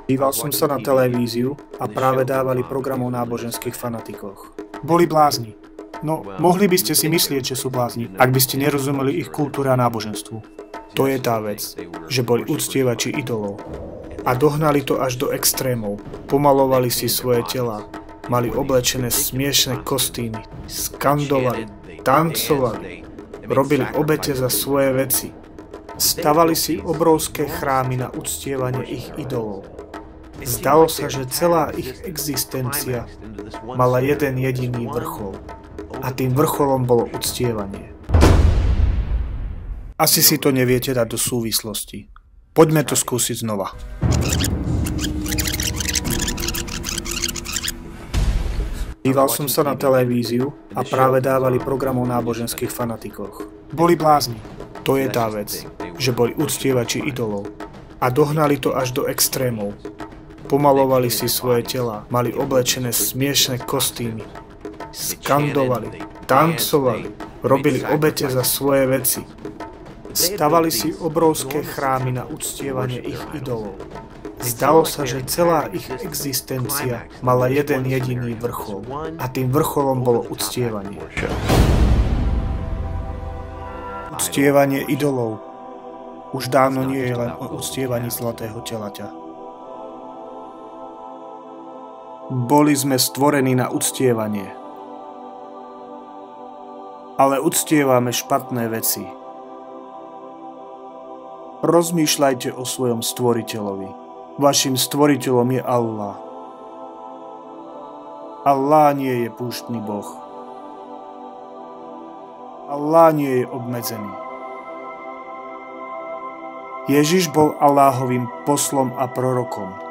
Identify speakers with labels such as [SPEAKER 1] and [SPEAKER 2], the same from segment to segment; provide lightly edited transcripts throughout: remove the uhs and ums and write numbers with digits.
[SPEAKER 1] Díval som sa na televíziu a práve dávali program o náboženských fanatikoch.
[SPEAKER 2] Boli blázni. No, mohli by ste si myslieť, že sú blázni, ak by ste nerozumeli ich kultúre a náboženstvu.
[SPEAKER 1] To je tá vec, že boli uctievači idolov. A dohnali to až do extrémov. Pomalovali si svoje tela, mali oblečené smiešne kostýmy, skandovali, tancovali, robili obete za svoje veci. Stavali si obrovské chrámy na uctievanie ich idolov. Zdalo sa, že celá ich existencia mala jeden jediný vrchol. A tým vrcholom bolo uctievanie. Asi si to neviete dať do súvislosti. Poďme to skúsiť znova. Díval som sa na televíziu a práve dávali program o náboženských fanatikoch.
[SPEAKER 2] Boli blázni.
[SPEAKER 1] To je tá vec, že boli uctievači idolov. A dohnali to až do extrémov. Pomalovali si svoje tela, mali oblečené smiešne kostýmy, skandovali, tancovali, robili obete za svoje veci. Stavali si obrovské chrámy na uctievanie ich idolov. Zdalo sa, že celá ich existencia mala jeden jediný vrchol. A tým vrcholom bolo uctievanie. Uctievanie idolov už dávno nie je len o uctievaní zlatého telaťa. Boli sme stvorení na uctievanie. Ale uctievame špatné veci. Rozmýšľajte o svojom stvoriteľovi. Vašim stvoriteľom je Allah. Allah nie je púštny boh. Allah nie je obmedzený. Ježiš bol Allahovým poslom a prorokom.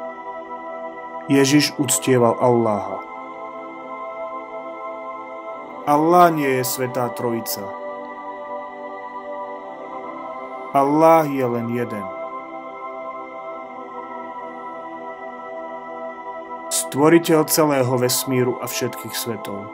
[SPEAKER 1] Ježiš uctieval Allaha. Allah nie je svätá trojica. Allah je len jeden. Stvoriteľ celého vesmíru a všetkých svetov.